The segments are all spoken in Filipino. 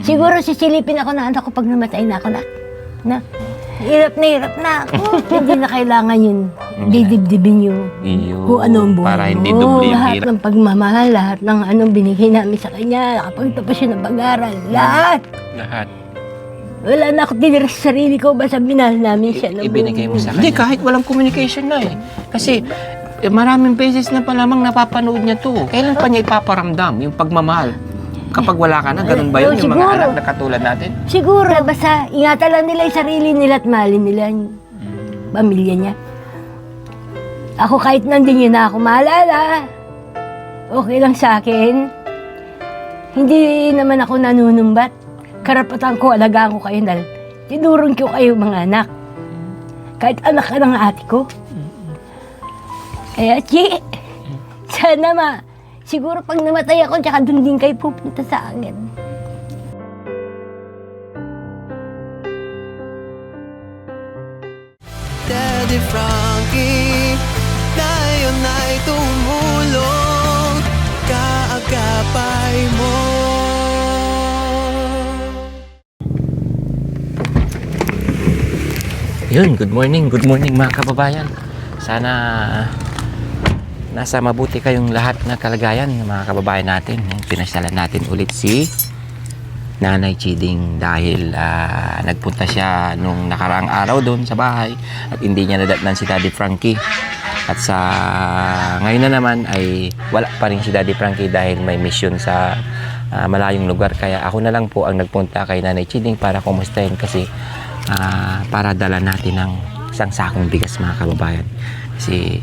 Siguro sisilipin ako na anak ko pag namatay na ako na. Hirap na ako. Hindi na kailangan yun. Didibdibin yung kung ano ang buhay para hindi mo. dubli yung Lahat hirap. ng pagmamahal, lahat ng anong binigay namin sa kanya. Nakapagtapos siya ng pag-aaral. Lahat. Lahat. Wala na ako tinira sa sarili ko. Basta binahal namin siya. ng Ibinigay mo buong- sa kanya. Hindi, kahit walang communication na eh. Kasi maraming beses na pa lamang napapanood niya to. Kailan pa niya ipaparamdam yung pagmamahal? Kapag wala ka na, ganun ba yun yung mga Siguro. anak na katulad natin? Siguro, basta ingatan lang nila yung sarili nila at mahalin nila yung pamilya niya. Ako kahit nandun yun na ako maalala, okay lang sa akin. Hindi naman ako nanunumbat. Karapatan ko, alagaan ko kayo dahil tinurong ko kayo mga anak. Kahit anak ka ng ate ko. Kaya, Chi, sana siguro pag namatay ako, tsaka dun din kayo pupunta sa akin. Daddy Frankie, ngayon ay tumulong, kaagapay mo. Yun, good morning mga kababayan. Sana nasa mabuti kayong lahat na kalagayan mga kababayan natin. Pinasyalan natin ulit si Nanay Chiding dahil nagpunta siya nung nakaraang araw doon sa bahay at hindi niya nadatnan si Daddy Frankie. At sa ngayon na naman ay wala pa rin si Daddy Frankie dahil may mission sa malayong lugar. Kaya ako na lang po ang nagpunta kay Nanay Chiding para kumustahin kasi para dala natin ng isang sakong bigas mga kababayan. Kasi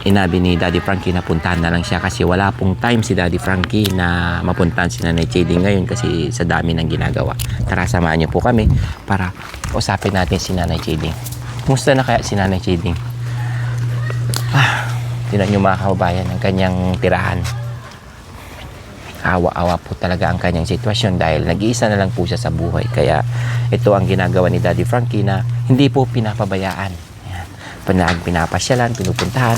inabi ni Daddy Frankie na puntahan na lang siya kasi wala pong time si Daddy Frankie na mapuntahan si Nanay Chiding ngayon kasi sa dami ng ginagawa. Tara, samahan niyo po kami para usapin natin si Nanay Chiding. Kumusta na kaya si Nanay Chiding? Tingnan niyo mga kababayan ang kanyang tirahan. Awa-awa po talaga ang kanyang sitwasyon dahil nag-iisa na lang po siya sa buhay. Kaya ito ang ginagawa ni Daddy Frankie na hindi po pinapabayaan. Ayan. Pinapasyalan, pinupuntahan.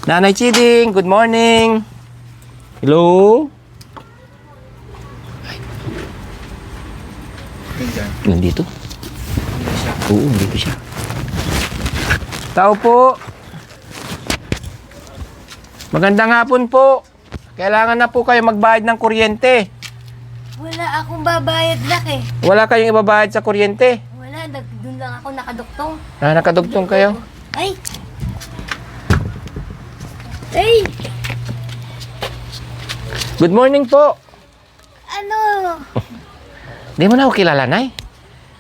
Nanay Chiding, good morning! Hello? Nandito? Oo, nandito siya. Tao po! Magandang hapon po! Kailangan na po kayo magbayad ng kuryente. Wala akong babayad lak eh. Wala kayong ibabayad sa kuryente. Wala, doon lang ako nakaduktong. Nakadugtong kayo. Ay! Ay! Good morning po. Ano? Di mo na ako kilala, Nay?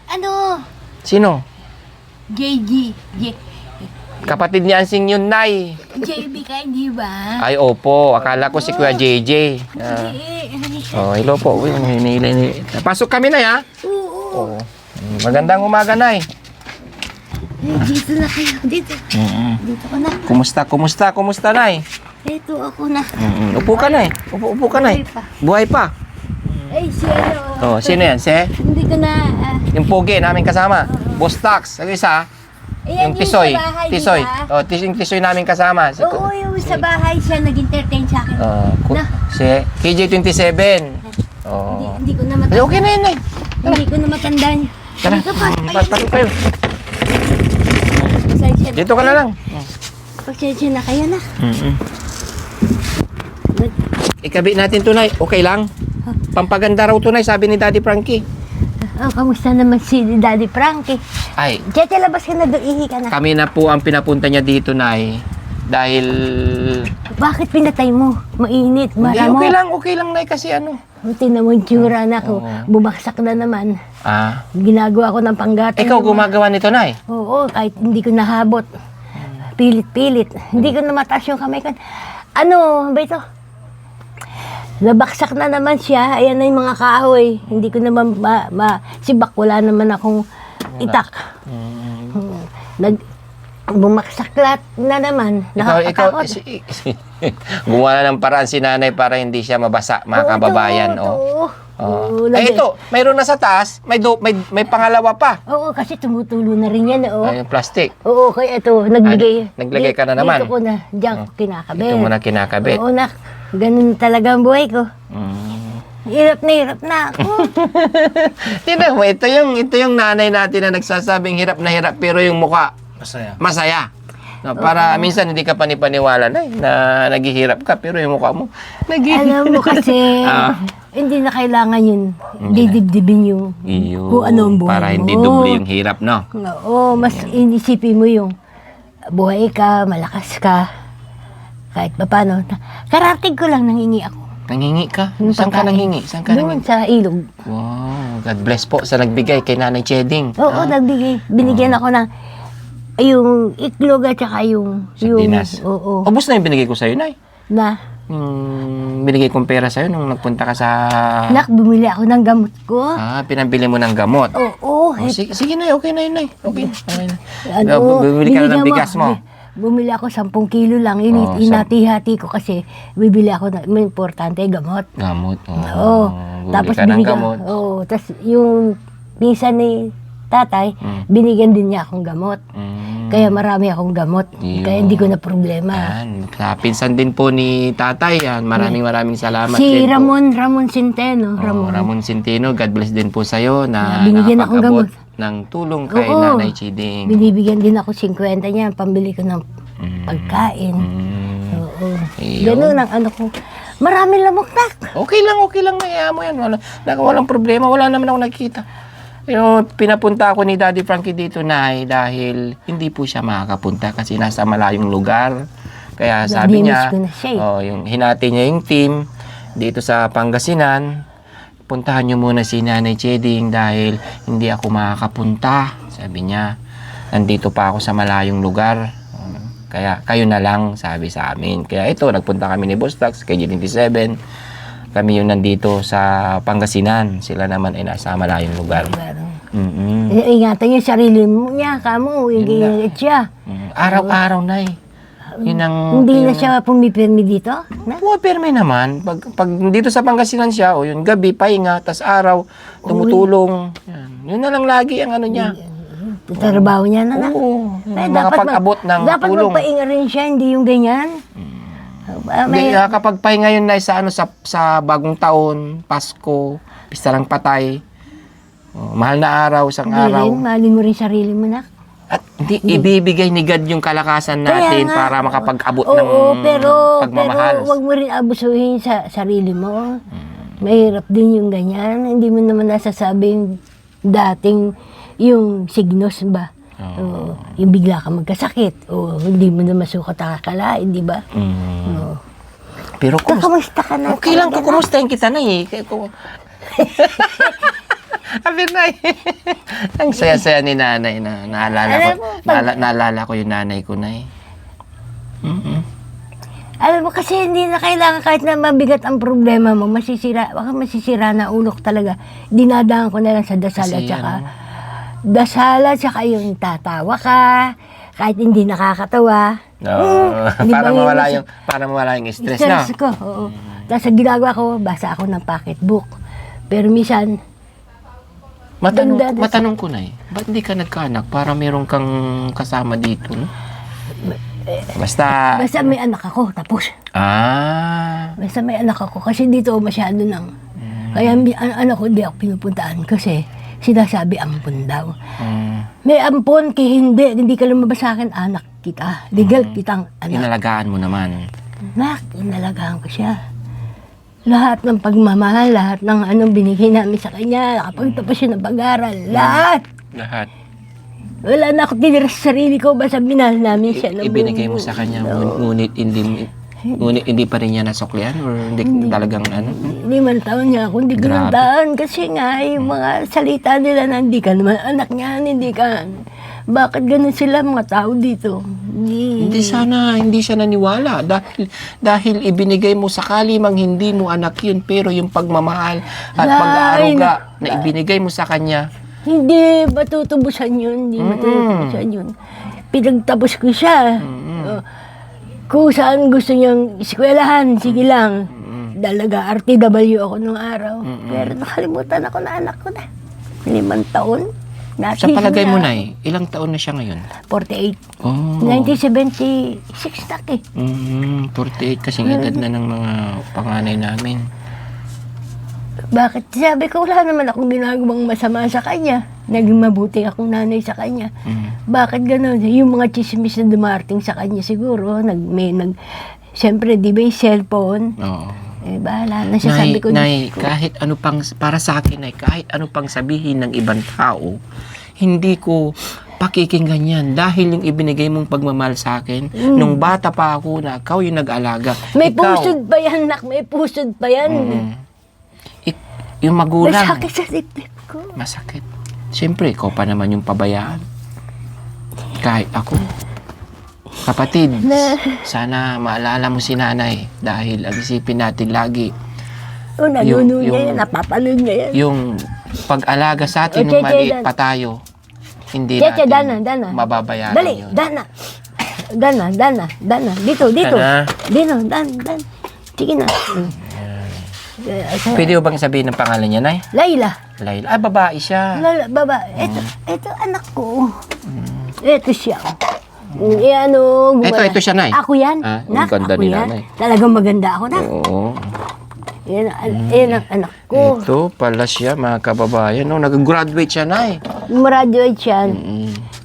Ano? Sino? JG. Kapatid ni Ansing yun, Nay. JB ka, di ba? Ay, opo. Akala ko si Kuya JJ. Hello po. Uy, pasok kami, Nay, ha? Oo. Oo. Magandang umaga, Nay. Dito na kayo. Dito. Dito ko na. Kumusta, Nay? Dito ako na. Upo ka, Nay. Upo ka, Nay. Buhay pa. Ay, si ano? Sino yan? Hindi ko na... Yung pogi namin kasama. Boss Tax. Ang isa, yung Tisoy. Tisoy. Yung Tisoy namin kasama. Oo, yung sa bahay siya nag-entertain sa akin. Na. Si KJ27. Hindi ko na matanda. Okay na yun, Nay. Hindi ko na matandaan. Tara. Dito pa. Pasok kayo. Pasensya na. Dito ka na lang. Pasensya na kayo na. Ikabi natin to, Nay. Okay lang? Pampaganda raw to, Nay, sabi ni Daddy Frankie. Oh, kamusta naman si Daddy Frankie? Ay, Cheche, labas ka na doon. Ihi ka na. kami na po ang pinapunta niya dito, Nay. Dahil... Bakit pinatay mo? Mainit. Hindi, Mara mo. okay lang, Nay, kasi ano. Tingnan mo yung tsura na ko. Bumagsak na naman. Ginagawa ko ng panggatan. Ikaw gumagawa nito, Nay? Oo, kahit hindi ko nahabot. Pilit-pilit. Hindi ko na mataas yung kamay ko. Ano ba ito? Nabaksak na naman siya. Ayan na yung mga kahoy. Hindi ko naman sibak. Wala naman akong itak. Bumaksak lahat na naman. Nakakatakot. Gumawa na ng paraan si Nanay para hindi siya mabasa, mga kababayan. Oo. Ay, ito, mayroon na sa taas, may pangalawa pa. Oo, kasi tumutulo na rin yan. Oo. Ay, yung plastic. Oo, kaya ito, naglagay ka na naman. Dito ko na, diyan ko kinakabit. Ito mo na kinakabit. Oo, nak. Ganun talaga ang buhay ko. Hirap na ako. Tingnan mo, ito yung nanay natin na nagsasabing hirap na hirap pero yung mukha masaya. No, para minsan hindi ka panipaniwala na naghihirap ka pero yung mukha mo Alam mo kasi, hindi na kailangan yun. Didibdibin yung kung ano ang buhay para mo. hindi doble yung hirap, no? Oo, mas inisipin mo yung buhay ka, malakas ka. Kahit pa paano. Karating ko lang nangingi ako. Nangingi ka? Yung Saan ka pagkain. nangingi? Saan ka Doon nangingi? sa ilog. Wow, God bless po sa nagbigay kay Nanay Cheding. Oo, nagbigay. Binigyan ako ng yung iklog at saka yung... Sardinas. Oo. Ubus na yung binigay ko sa'yo, Nay. Na, Binigay kong pera sa'yo nung nagpunta ka sa... nak, bumili ako ng gamot ko. Pinambili mo ng gamot. Oo. Sige, Nay. Okay na yun, Nay. Okay na. Ano, Bibili ka na ng binigyan bigas mo. Bumili ako 10 kilo lang. Oh, Inati-hati ko kasi bibili ako ng importante gamot. Gamot. Oo. Bumili Tapos ka ng binigyan. gamot. Oo. Tapos yung pinsan ni tatay, binigyan din niya akong gamot. Kaya marami akong gamot. Yun. Kaya hindi ko na problema. Sa pinsan din po ni tatay. Maraming salamat Si din po. Ramon Centeno. Ramon Centeno, God bless din po sa'yo na Binigyan akong nakapag-abot gamot. ng tulong kay Oo. Nanay Cheding. Binibigyan din ako 50 niya. Pambili ko ng pagkain. Oo. Ayun. Ganun ang ano ko. Marami lamok na. Okay lang, naiya mo yan. Walang problema, wala naman ako nakikita. Pero pinapunta ako ni Daddy Frankie dito, Nay, dahil hindi po siya makakapunta kasi nasa malayong lugar. Kaya sabi niya, Namiss ko na siya eh. yung hinati niya yung team dito sa Pangasinan, puntahan niyo muna si Nanay Cheding dahil hindi ako makakapunta. Sabi niya, nandito pa ako sa malayong lugar. Kaya kayo na lang, sabi sa amin. Kaya ito, nagpunta kami ni Boss Tax, kay G27. Kami yung nandito sa Pangasinan. Sila naman ay nasa malayong lugar. Ingatan niyo yung sarili mo niya, kamo, yung ginagit siya. Araw-araw na Yun ang... Hindi na siya pumipirmi dito? Na? Pumipirmi naman. Pag dito sa Pangasinan siya, yun gabi, pahinga, tas araw, tumutulong. Yun na lang lagi ang ano niya. Trabaho niya na. Oo. Ay, Makapag-abot ng dapat tulong. magpainga rin siya, hindi yung ganyan. Kapag pahinga yun na sa bagong taon, Pasko, pista ng patay, mahal na araw, isang araw. Mahalin mo rin sarili mo na. At hindi, ibibigay ni God yung kalakasan natin Kaya nga. para makapag-abot ng pero pagmamahal. wag mo rin abusuhin sa sarili mo. Mahirap din yung ganyan. Hindi mo naman nasasabing dating yung signos ba? Oo. Yung bigla ka magkasakit. O hindi mo na masukat akakalain, di ba? Oo. Pero Kamusta ka na? okay lang, kukumustahin kita na Sabi na Ang saya-saya ni nanay na naalala ko yung nanay ko na Alam mo, kasi hindi na kailangan kahit na mabigat ang problema mo, baka masisira na ulok talaga. Dinadaan ko na lang sa dasal at saka, yung tatawa ka, kahit hindi nakakatawa. para mawala yung stress na. Stress ko, oo. Tapos ang ginagawa ko, basa ako ng pocketbook. Pero minsan, Matanong ko na ba't hindi ka nagkaanak para meron kang kasama dito? No? Basta may anak ako, tapos. Basta may anak ako, kasi dito masyado nang. Kaya ang anak ko, hindi ako pinupuntaan kasi sinasabi ampun daw. May ampun, hindi ka lumabas sa akin, anak kita. Legal kitang anak. Inalagaan mo naman. Inalagaan ko siya. Lahat ng pagmamahal, lahat ng anong binigay namin sa kanya, nakapagtapos siya ng pag-aral, lahat. Wala na ako tinira sa sarili ko, basta minahal namin siya. Ibinigay mo sa kanya, ngunit hindi pa rin niya nasuklian or hindi talagang 5 taon niya ako, hindi ko Grabe. nandaan kasi nga yung mga salita nila na hindi ka naman anak niyan, hindi ka. Bakit ganun sila mga tao dito? Hindi siya naniwala dahil ibinigay mo sakali mang hindi mo anak yun pero yung pagmamahal at pag-aaruga na ibinigay mo sa kanya. Hindi matutubusan yun, hindi matutubusan yun. Pinagtapos ko siya. Kung saan gusto niyang eskwelahan, sige lang. Dalaga, RTW ako nung araw. Pero nakalimutan ako na anak ko na. 5 taon. Sa palagay mo, Nay, ilang taon na siya ngayon? 48. Oh. 1976 na 48 kasing edad na ng mga panganay namin. Bakit? Sabi ko, wala naman akong ginagawang masama sa kanya. Naging mabuti akong nanay sa kanya. Bakit gano'n? Yung mga chismis na dumarating sa kanya siguro, siyempre, di ba yung cellphone? Oo. Eh, bahala na siya. Sabi ko, Nay, kahit ano pang, para sa akin, Nay, kahit ano pang sabihin ng ibang tao, hindi ko pakikinggan yan dahil yung ibinigay mong pagmamahal sa akin, nung bata pa ako na ikaw yung nag-alaga. may Ikaw, pusod pa yan, nak. May pusod pa yan. yung magulang, Masakit sa dibdib ko. masakit. Siyempre, ikaw pa naman yung pabayaan. Kahit ako. Kapatid, sana maalala mo si nanay dahil ang isipin natin lagi, O, nanuno Yung- niya yan. Napapanood niya yan. yung pag-alaga sa atin O, nung Cheche, maliit Dan. pa tayo, hindi Cheche, natin Dana. mababayaran Dali, yun. Dana. Dito. Dana. Dito, Dan. Sige na. Pwede mo bang sabihin ng pangalan niya, Nay? Layla. Layla. Ah, babae siya. Baba. Ito anak ko. Ito siya. Ito siya, Nay. Ako yan. Ah, ang Nak, ganda ako ni yan. Nanay. Talagang maganda ako, nak. Oo. Yan ang anak ko. Ito pala siya, mga kababayan. No, nag-graduate siya, Nay. Gumraduate siya.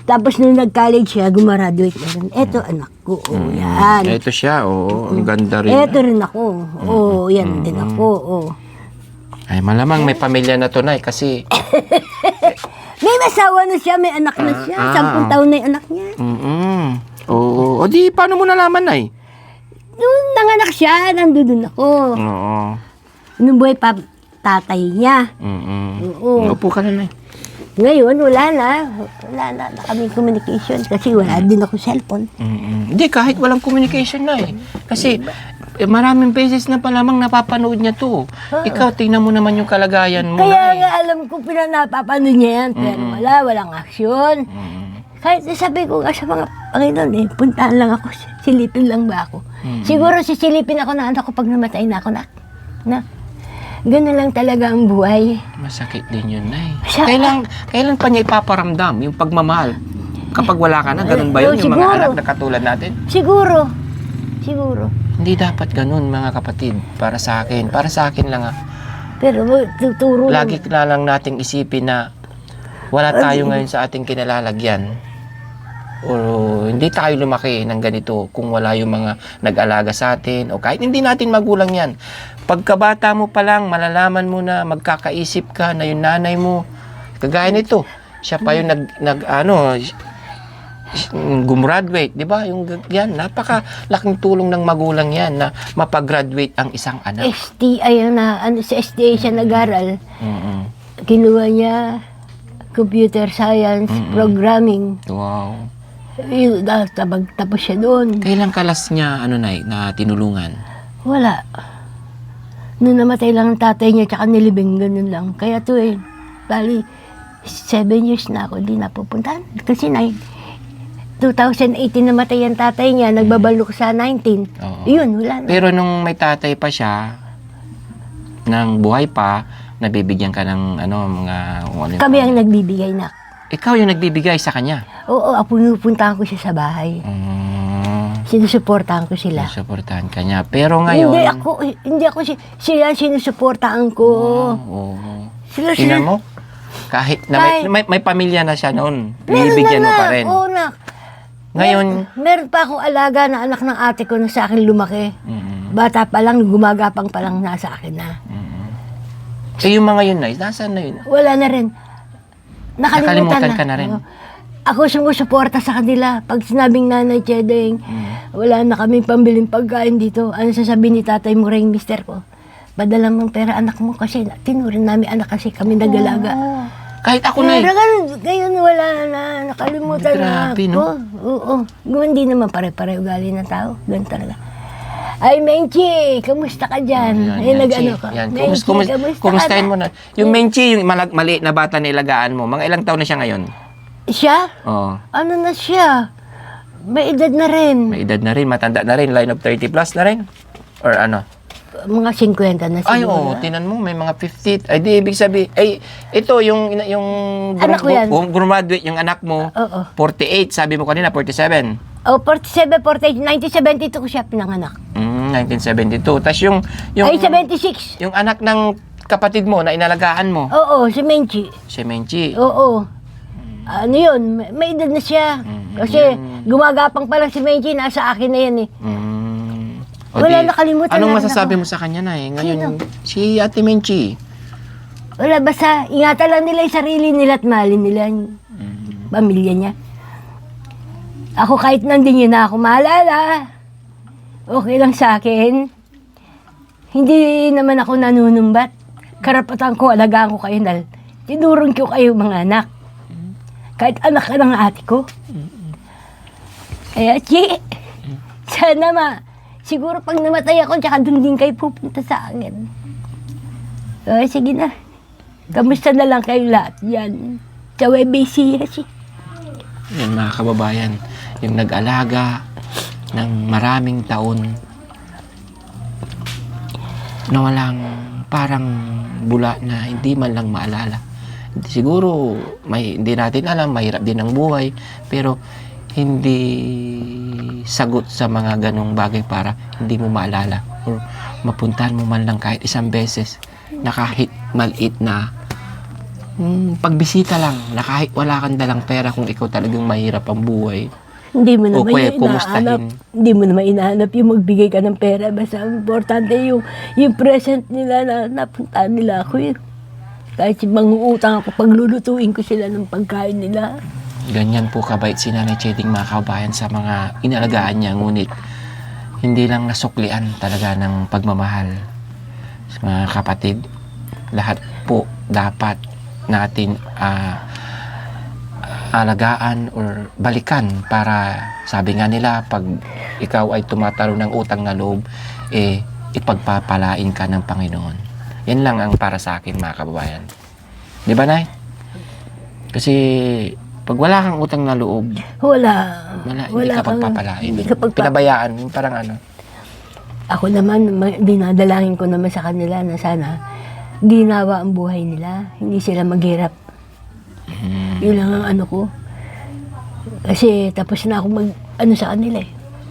Tapos nung nag-college siya, gumraduate na rin. Ito anak ko. Yan. Ito siya, oo. Ang ganda rin. Ito rin ako. Yan din ako. Ay, malamang may pamilya na to, Nay, kasi May asawa na siya, may anak na siya. 10 taon na yung anak niya. Oo. O di, paano mo nalaman, Nay? Nung nanganak siya, nandun ako. Oo. Nung buhay pa tatay niya. Oo. Upo ka na, Nay. Ngayon, wala na. Wala na kaming communication kasi wala din ako cellphone. Hindi, kahit walang communication, Nay. Kasi, maraming beses na pa lamang napapanood niya to. Ikaw, tingnan mo naman yung kalagayan mo, Kaya Nay. nga alam ko pinanapapano niya yan, pero walang aksyon. Kahit sabi ko nga sa mga Panginoon, puntahan lang ako, silipin lang ba ako? Siguro sisilipin ako na anak ko pag namatay na ako, na. Ganun lang talaga ang buhay. Masakit din yun, Nay. Siya- Kailan pa niya ipaparamdam yung pagmamahal? Kapag wala ka na, ganun ba yun? Yung mga Siguro. anak na katulad natin? Siguro. Hindi dapat ganun, mga kapatid. Para sa akin lang. Pero tuturo Lagi na lang nating isipin na wala tayo ngayon sa ating kinalalagyan. O hindi tayo lumaki ng ganito kung wala yung mga nag-alaga sa atin o kahit hindi natin magulang yan. Pagkabata mo pa lang, malalaman mo na magkakaisip ka na yung nanay mo, kagaya nito, siya pa yung gumraduate, di ba? Yung yan, napakalaking tulong ng magulang yan na mapag-graduate ang isang anak. STI sa STI siya nag-aral. Kinuha niya computer science, programming. Wow. Tapos siya doon. Kailan kalas niya, na tinulungan? Wala. Nung namatay lang ang tatay niya, tsaka nilibing, ganun lang. Kaya bali, 7 years na ako, di napupuntahan. Kasi 2018 namatay ang tatay niya, nagbabalok sa 19. Oo. Yun, wala na. Pero nung may tatay pa siya, nang buhay pa, nabibigyan ka ng mga... Kami ang nagbibigay na. Ikaw yung nagbibigay sa kanya. Oo, punupuntahan ko siya sa bahay. Sinusuportahan ko sila. Suportahan ka niya. Pero ngayon... Hindi ako sila sinusuportahan ko. Oo. Sila Tingnan mo, kahit na may pamilya na siya noon, binibigyan mo pa rin. Oo, nak. Ngayon, Meron pa akong alaga na anak ng ate ko na sa akin lumaki. Bata pa lang, gumagapang pa lang nasa akin na. yung mga yun, nasaan na yun? Wala na rin. Nakalimutan ka na rin. Oo. Ako sumusuporta sa kanila. Pag sinabing Nanay Chedeng, wala na kaming pambiling pagkain dito. Ano sasabihin ni tatay mo rin, mister ko? Padala mong pera anak mo kasi tinurin namin anak kasi kami nagalaga. Kahit ako na Pero ngayon wala na, nakalimutan na Grabe, ako. no? Oo. Hindi naman pare-pare ugali ng tao. Ganun talaga. Ay, Menchi, kamusta ka dyan? Yan, Nag-ano Chi. ka? Yan. Menchi, Kumustahin ka mo na. Yung Menchi, yung maliit na bata na ilagaan mo, mga ilang taon na siya ngayon? Siya? Oo. Ano na siya? May edad na rin. May edad na rin, matanda na rin, line of 30 plus na rin? Or ano? Mga 50 na siguro. Ay, tinan mo, may mga 50. Ay, di, ibig sabihin, ito, yung Anak ko yan. graduate, yung anak mo, Oo. 48, sabi mo kanina, 47. 47, 48, 1972 ko siya pinanganak. 1972. Tapos yung Ay, 76. yung anak ng kapatid mo na inalagaan mo? Oo, si Menchi. Si Menchi. Oo. Ano yun, may edad na siya. Kasi gumagapang pa lang si Menchi, nasa akin na yan eh. O Wala, di, nakalimutan anong na rin masasabi ako. mo sa kanya na Ngayon, si Ate Menchi. Wala, basta ingatan lang nila yung sarili nila at mahalin nila yung pamilya niya. Ako kahit nandun yun na ako maalala, okay lang sa akin. Hindi naman ako nanunumbat. Karapatan ko, alagaan ko kayo dahil tinurong ko kayo mga anak. Kahit anak ka ng ate ko. Kaya, sana siguro pag namatay ako, tsaka dun din kayo pupunta sa akin. Sige na. Kamusta na lang kayo lahat yan? Sa WBC kasi. Yan mga kababayan, yung nag-alaga ng maraming taon na walang parang bula na hindi man lang maalala. Siguro, hindi natin alam, mahirap din ang buhay, pero hindi sagot sa mga ganong bagay para hindi mo maalala or mapuntahan mo man lang kahit isang beses na kahit maliit na pagbisita lang na kahit wala kang dalang pera kung ikaw talagang mahirap ang buhay. Hindi mo naman kuya, yung inahanap. kumustahin. Hindi mo naman inahanap yung magbigay ka ng pera. Basta importante yung present nila na napuntahan nila ako yun. Kahit mangungutang ako, paglulutuin ko sila ng pagkain nila. Ganyan po kabait si Nanay Cheding mga kababayan sa mga inalagaan niya. Ngunit hindi lang nasuklian talaga ng pagmamahal. Sa mga kapatid, lahat po dapat natin alagaan or balikan para sabi nga nila pag ikaw ay tumatalo ng utang na loob, ipagpapalain ka ng Panginoon. Yan lang ang para sa akin mga kababayan. Di ba, Nay? Kasi pag wala kang utang na loob, hindi ka pagpapalain. Hindi ka Pinabayaan, yung parang ano. Ako naman, dinadalangin ko naman sa kanila na sana ginawa ang buhay nila. Hindi sila maghirap. Yun lang ang ano ko. Kasi tapos na ako sa kanila eh.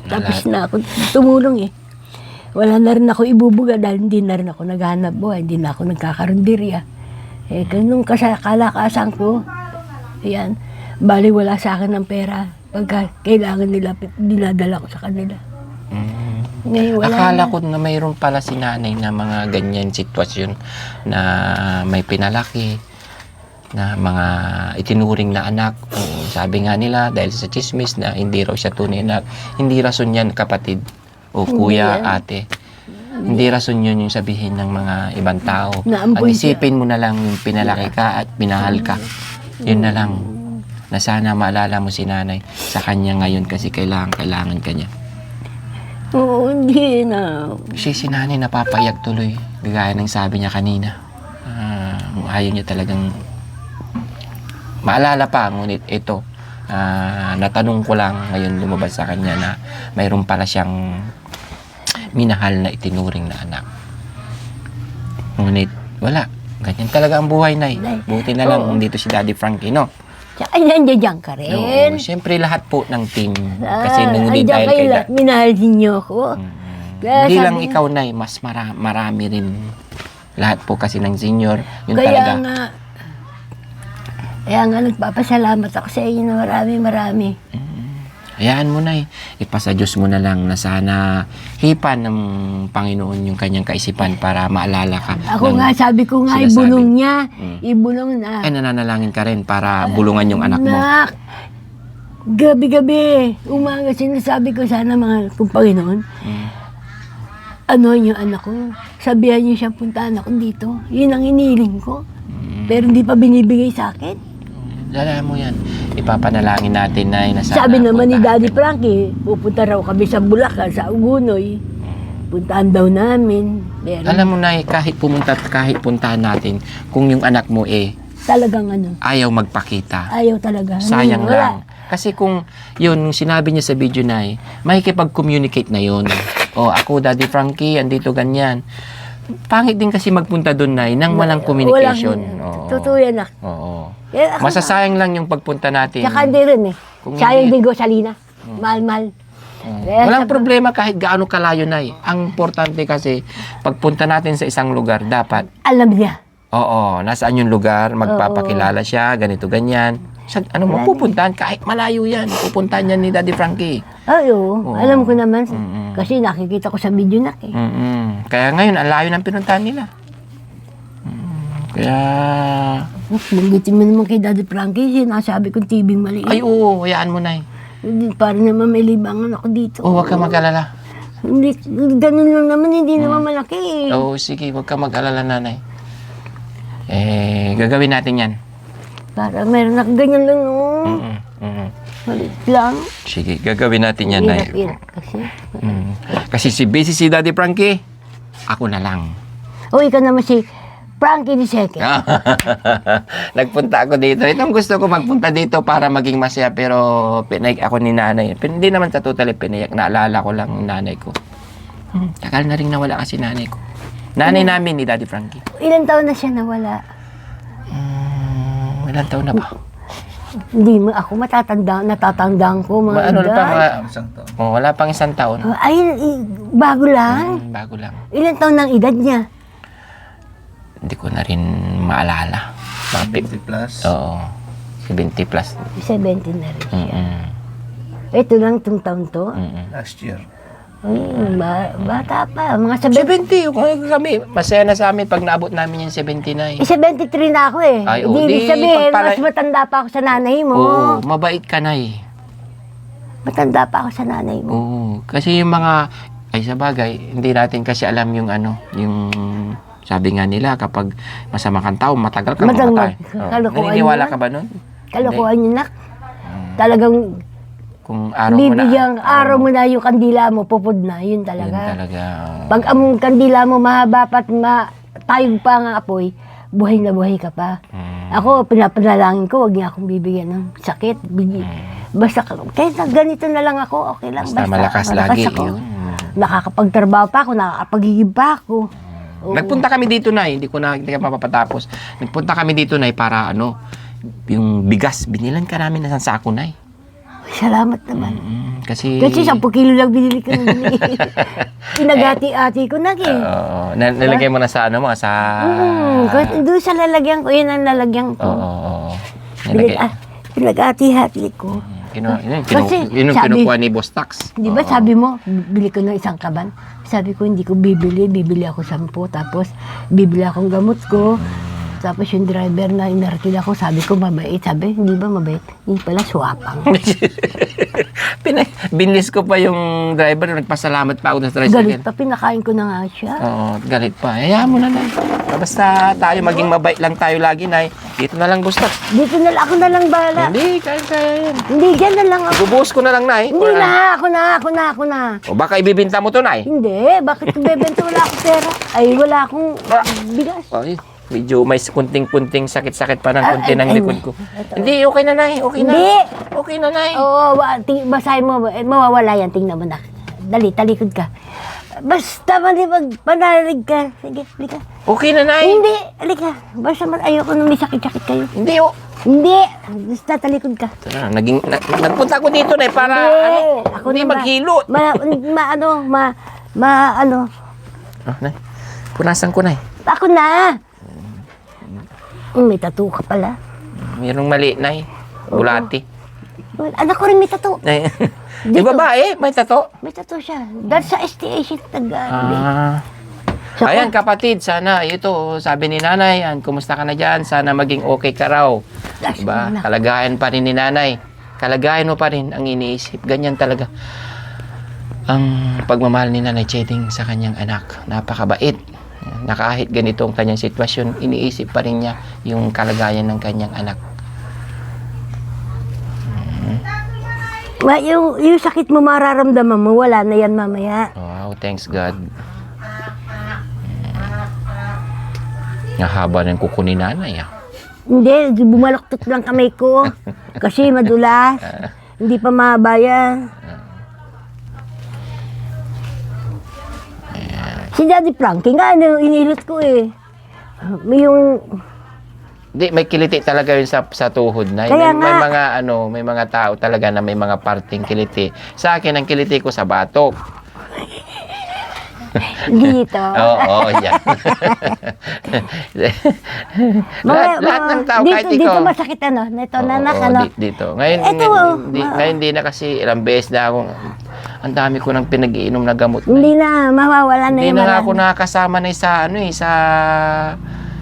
Tapos na ako tumulong eh. Wala na rin ako ibubuga dahil hindi na rin ako naghanap buhay. Hindi na ako nagkakarundirya. Nung kalakasan ko, ayan, bali wala sa akin ng pera. Pagka kailangan nila, dinadala ko sa kanila. Ngayon, wala Akala na. ko na mayroon pala si nanay na mga ganyan sitwasyon na may pinalaki, na mga itinuring na anak. Sabi nga nila, dahil sa chismis na hindi raw siya tunay na anak, hindi rason yan kapatid o kuya, ate. Hindi rason yun yung sabihin ng mga ibang tao. Ang isipin mo na lang yung pinalaki ka at pinahal ka. Yun na lang. Na sana maalala mo si nanay sa kanya ngayon kasi kailangan ka niya. Oo, hindi na. Kasi si nanay napapayag tuloy. Gaya ng sabi niya kanina. Ayaw niya talagang maalala pa. Ngunit ito, natanong ko lang ngayon lumabas sa kanya na mayroon pala siyang minahal na itinuring na anak. Ngunit wala. Ganyan talaga ang buhay, Nay. Buti na lang dito si Daddy Frankie, no? Tsaka nandiyan ka rin. Oo, siyempre lahat po ng team. Kasi ngunit Andiyan dahil kayo kay lahat, minahal din niyo ako. Kaya hindi sabi- lang ikaw, Nay. Mas marami rin. Lahat po kasi ng senior. Yun Kaya talaga. Kaya nga nagpapasalamat ako sa inyo na marami. Hayaan mo, Nay. Ipasa Diyos mo na lang na sana hipan ng Panginoon yung kanyang kaisipan para maalala ka. Ako ng nga, sabi ko nga, sinasabi. ibulong niya. Ibulong na. Ay, nananalangin ka rin para bulungan yung anak mo. Nak, gabi-gabi, umaga sinasabi ko sana mga kung Panginoon, ano yung anak ko, sabihan niyo siya puntahan ako dito. Yun ang iniling ko. Pero hindi pa binibigay sa akin. Dala mo yan. Ipapanalangin natin, Nay, na sana Sabi naman ni puntahan Daddy ka. Frankie, pupunta raw kami sa Bulacan, sa Ugunoy. Puntahan daw namin. Pero Alam mo, Nay, kahit puntahan natin, kung yung anak mo talagang ano, ayaw magpakita, ayaw talaga. sayang Wala. lang. Kasi kung yun, sinabi niya sa video, Nay, makikipag-communicate na yun. O, ako, Daddy Frankie, andito ganyan. Pangit din kasi magpunta doon, Nay, nang walang communication. Oo. Totoo yan ah. Oo. Kaya ako- Masasayang lang yung pagpunta natin. Tsaka hindi rin eh. Kung Sayang hindi- din Gosalina. Mahal-mahal. Walang problema kahit gaano kalayo, Nay. Ang importante kasi, pagpunta natin sa isang lugar, dapat, Alam niya. oo, nasaan yung lugar, magpapakilala siya, ganito, ganyan. Sa, ano mo, pupuntahan, kahit malayo yan, pupuntahan yan ni Daddy Frankie. Ay, oo. Alam ko naman. Mm-mm. Kasi nakikita ko sa video na eh. Kaya ngayon, ang layo ng pinuntahan nila. Kaya, Banggitin mo naman kay Daddy Frankie, sinasabi kong tibing maliit. ay oo, hayaan mo, Nay. Hindi, parang naman may libangan ako dito. Huwag ka mag-alala. Hindi, ganun lang naman, hindi naman malaki eh. Oo, sige, huwag ka mag-alala, Nanay. Gagawin natin yan. Para meron na ganyan lang, no? Maliit lang. Sige, gagawin natin yan, Nay. Hirap kasi. Kasi si busy si Daddy Frankie, ako na lang. O, ikaw naman si Frankie the Second. Nagpunta ako dito. Itong gusto ko magpunta dito para maging masaya, pero pinayak ako ni nanay. Hindi naman sa totally pinayak. Naalala ko lang ang nanay ko. Tagal na rin nawala kasi nanay ko. Nanay namin ni Daddy Frankie. Ilang taon na siya nawala? Ilang taon na ba? Hindi mo ako natatandaan ko mga Ano edad. pa, wala pang isang taon. Ay, bago lang. Bago lang. Ilang taon ng edad niya? Hindi ko na rin maalala. 50 plus. Oo. 70 plus. 70 na rin siya. Ito lang itong taon to? Last year. Bata pa. Mga 70. 70. Kami, masaya na sa amin pag naabot namin yung 79. 73 na ako eh. Ay, Hindi di, ibig sabihin, pagpala- mas matanda pa ako sa nanay mo. Oo, mabait ka na eh. Matanda pa ako sa nanay mo. Oo, kasi yung mga, ay sa bagay, hindi natin kasi alam yung ano, yung sabi nga nila, kapag masama kang tao, matagal kang mamatay. Kalokohan Naniniwala yun. ka ba nun? Kalokohan yun, nak. Talagang Kung araw mo na. bibigyan, araw mo na yung kandila mo, pupod na. Yun Yun talaga. talaga. Pag ang kandila mo mahaba pa't tayog pa ang apoy, buhay na buhay ka pa. Ako, pinapanalangin ko, huwag niya akong bibigyan ng sakit. Basta, kahit na ganito na lang ako, okay lang. Basta malakas lagi. ako. Yun. Nakakapagtrabaho pa ako, nakakapagigib pa ako. Oo. Nagpunta kami dito, Nay. Hindi ka mapapatapos. Nagpunta kami dito, Nay, para ano, yung bigas, binilan ka namin ng sako, Nay. Salamat naman. Kasi 10 kilo lang binili ko ng Pinagati-ati ko na nalagay mo na sa ano mo, sa... Doon sa lalagyan ko, yun ang lalagyan ko. Oo. Nalagay. Pinag-ati-hati ko. Kasi Yun yung sabi- kinukuha ni Boss Tax. Di ba sabi mo, bili ko ng isang kaban? Sabi ko, hindi ko bibili ako 10, tapos bibili akong gamot ko. Tapos yung driver na inarkil ako, sabi ko, mabait. Sabi, hindi ba mabait? Hindi pala, swapang. Binlis ko pa yung driver, nagpasalamat pa ako sa Galit tricycle. pa, pinakain ko na nga siya. Oo, galit pa. Hayaan mo na, Nay. Basta tayo, maging mabait lang tayo lagi, Nay. Dito na lang, Boss Tax. Dito na lang, ako na lang bahala. Hindi, kaya yan. Hindi, dyan na lang ako. Bubuhos ko na lang, Nay. Hindi na, ako na. O baka ibibinta mo to, Nay. Hindi, bakit bebenta? Wala akong pera. Ay, wala akong bigas. Ay, medyo may kunting-kunting sakit-sakit pa ng kunti ng ay, likod ko. Hindi, okay na, Nay. Okay na. Hindi. Okay na, Nay. Oo, basahin mo, mawawala yan, tingnan mo na. Dali, talikod ka. Basta panalig ka. Sige, halika. Okay na, Nay. Hindi, halika. Basta ayoko nung may sakit-sakit kayo. Hindi, oh. Hindi, basta talikod ka. Tara, nagpunta ko dito, Nay, para Ako hindi na ba? maghilot. Ano. Oh, Nay. Punasan ko, Nay. Ako na. May tattoo ka pala. Mayroong mali, Nay. Bulati. Anak ko rin may tattoo. Nay. Di babae, may tato. May tattoo siya. Dahil sa STA taga. So, Ayan, kapatid, sana, ito, sabi ni nanay, kumusta ka na dyan? Sana maging okay ka raw. Diba? Kalagayan pa rin ni nanay. Kalagayan mo pa rin ang iniisip. Ganyan talaga. Ang pagmamahal ni Nanay Cheding sa kanyang anak. Napakabait. Na kahit ganito ang kanyang sitwasyon, iniisip pa rin niya yung kalagayan ng kanyang anak. Yung sakit mo mararamdaman mo, wala na yan mamaya. Wow, thanks God. Nahaba ng kuko ni nanay, ah. Hindi, bumaloktot lang kamay ko. Kasi madulas. Hindi pa mabayan. Si Daddy Frankie nga, inilot ko eh. Yung Di, may kiliti talaga yun sa tuhod na. Kaya May nga. mga may mga tao talaga na may mga parting kiliti. Sa akin ang kiliti ko sa batok. Dito. Oo, yan. lahat ng tao dito, kahit dito ikaw. masakit ano? Ito na Oo, nak ano? dito. Ngayon, Ito, ngayon di na kasi ilang beses na akong ang dami ko nang pinag-iinom na gamot. Hindi na mawawala na Hindi yung na nga maraming. ako nakakasama na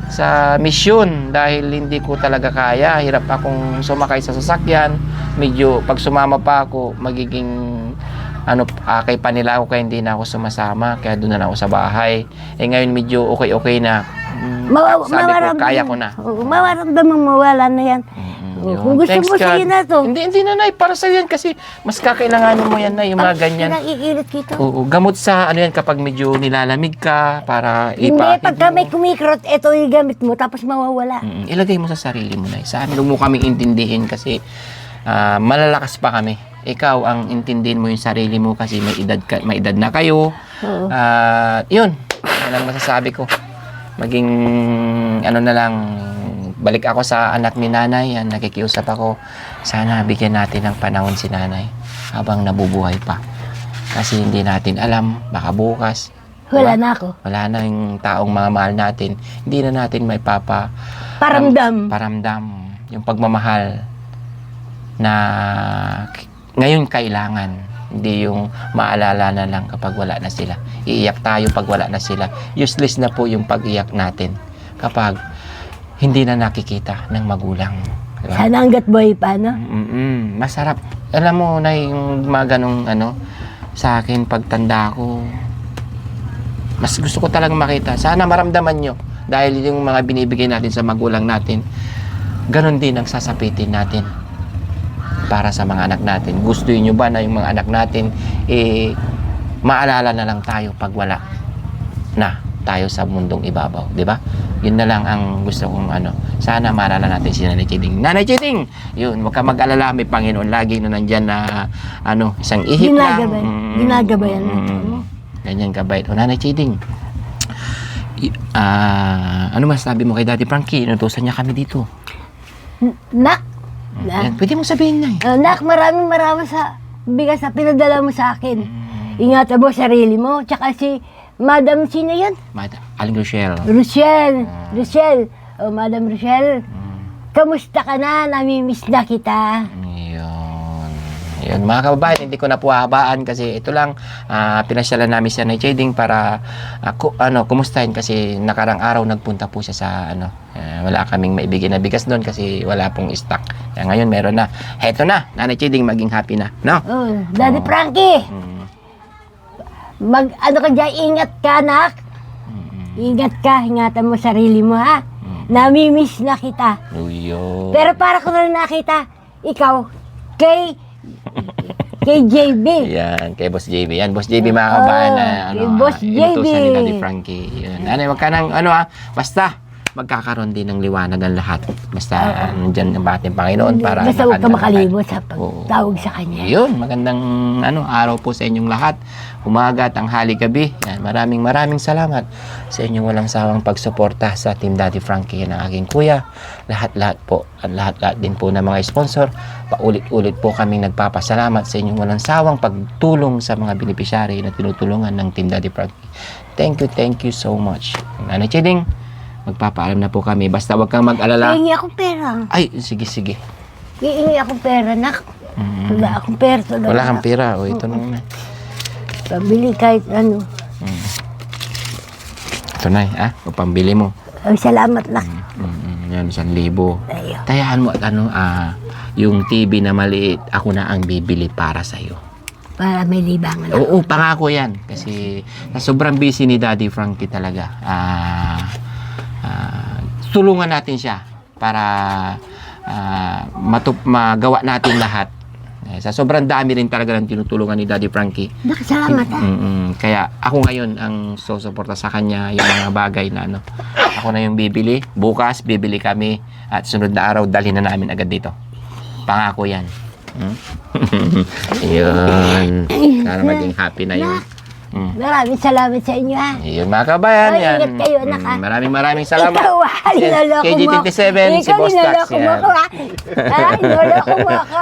sa misyon dahil hindi ko talaga kaya. Hirap akong sumakay sa sasakyan. Medyo pag sumama pa ako, magiging akay pa nila ako kaya hindi na ako sumasama. Kaya doon na lang ako sa bahay. Ngayon medyo okay na. Sabi ko, kaya ko na. Mawaramdaman mawala na yan. Yun. Kung gusto Thanks, mo God. sa'yo na to. Hindi na, Nay. Para sa'yo yan kasi mas kakailanganin mo yan, Nay. Yung mga ganyan. Nakikilit kita. Oo, gamot sa yan kapag medyo nilalamig ka para Hindi, ipahid pagka mo. may kumikrot, ito yung gamit mo, tapos mawawala. Ilagay mo sa sarili mo, Nay. Sa amin, huwag mo kaming intindihin kasi malalakas pa kami. Ikaw ang intindihin mo yung sarili mo kasi may edad na kayo. Oo. Yun. Yan ang masasabi ko. Maging na lang, balik ako sa anak ni nanay. Yan, nakikiusap ako. Sana bigyan natin ng panahon si nanay habang nabubuhay pa. Kasi hindi natin alam, baka bukas. Wala diba? na ako. Wala na yung taong mga mahal natin. Hindi na natin may Paramdam. paramdam yung pagmamahal na ngayon kailangan. Hindi yung maalala na lang kapag wala na sila. Iiyak tayo pag wala na sila. Useless na po yung pag-iyak natin kapag hindi na nakikita ng magulang. Diba? Sana hanggat buhay pa, no? Masarap. Alam mo na yung mga ganong sa akin pagtanda ko, mas gusto ko talagang makita. Sana maramdaman nyo dahil yung mga binibigay natin sa magulang natin, ganon din ang sasapitin natin para sa mga anak natin. Gusto nyo ba na yung mga anak natin maalala na lang tayo pag wala na tayo sa mundong ibabaw, di ba? Yun na lang ang gusto kong sana maalala natin si Nanay Chiding. Nanay Chiding! Yun, huwag ka mag-alala, may Panginoon lagi na nandyan na isang ihip lang. Ginagabayan na. Ganyan kabait. O Nanay Chiding, ano masasabi mo kay Daddy Frankie? Inutusan niya kami dito. Nak, Yan, pwede mo sabihin na Nak, maraming sa bigas na pinadala mo sa akin. Ingatan mo sarili mo. Tsaka si Madam, sino yan? Aling Rochelle. Rochelle. Oh, Madam Rochelle. Kamusta ka na? Namimiss na kita. Yun, mga kababayan, hindi ko na po hahabaan kasi ito lang, pinasyalan namin siya na Chiding para kumustahin kasi nakarang araw nagpunta po siya sa wala kaming maibigay na bigas doon kasi wala pong stock. Kaya ngayon meron na. Heto na, Nanay Chiding, maging happy na, no? Oh, Daddy Frankie. Ka dyan, ingat ka, nak. Ingat ka, ingatan mo sarili mo, ha? Namimiss na kita. Uyo. Pero para ko na nakita, ikaw, kay JB. Yan, kay Boss JB. Yan, Boss JB, mga kababayan na kay Boss JB. inutusan ni Daddy Frankie. Yan. Wag ka nang basta magkakaroon din ng liwanag ang lahat. Basta nandyan ang ating Panginoon para Basta huwag ka nakandang makalimot sa Oo. pagtawag sa kanya. Yun, magandang araw po sa inyong lahat. Umaga, tanghali, gabi. Yan, maraming salamat sa inyong walang sawang pagsuporta sa Team Daddy Frankie ng aking kuya. Lahat-lahat po at lahat-lahat din po ng mga sponsor. Paulit-ulit po kaming nagpapasalamat sa inyong walang sawang pagtulong sa mga beneficiary na tinutulungan ng Team Daddy Frankie. Thank you so much. Nanay Chiding, magpapaalam na po kami. Basta wag kang mag-alala. Hihingi akong pera. Ay, sige. Hihingi akong pera, nak. Wala akong pera. Wala kang pera. O, ito na. Pabili kahit ano. Ito na, o pambili mo. Ay, salamat, nak. Yan, 1,000. Ayaw. Tayaan mo at yung TV na maliit, ako na ang bibili para sa'yo. Para may libangan ako. Oo, pangako yan. Kasi sobrang busy ni Daddy Frankie talaga. Tulungan natin siya para magawa natin lahat. Sa sobrang dami rin talaga ng tinutulungan ni Daddy Frankie. Nakasalamat, ha? Kaya ako ngayon ang susuporta sa kanya yung mga bagay na ako na yung bibili. Bukas, bibili kami. At sunod na araw, dalhin na namin agad dito. Pangako yan. Yun. Sana maging happy na yun. Maraming salamat sa inyo, ha. Yun mga kabayan, Ay, yan. ingat kayo, anak, ha. Maraming salamat. Ikaw, ha, niloloko mo. KG27, si Ikaw, Boss Tax niloloko mo yan. ako, ha. Ha, niloloko mo ako.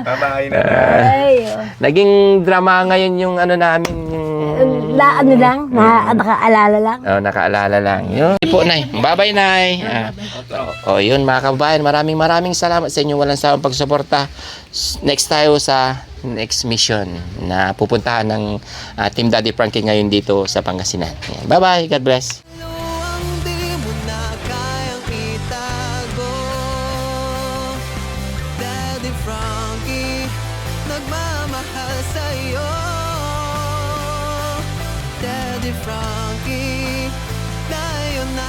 Bye-bye na. Ay, oh. Naging drama ngayon yung ano namin, yung... Ano lang, nakaalala lang. Oh, nakaalala lang. Yun po, Nay. Bye-bye, Nay. Yun mga kababayan, maraming salamat sa inyo walang sawang pagsuporta. Next tayo sa next mission na pupuntahan ng Team Daddy Frankie ngayon dito sa Pangasinan. Yan. Bye-bye. God bless. Luang di mo na kayang itago. Daddy Frankie, nagmamahal sa'yo. Daddy Frankie, tayo na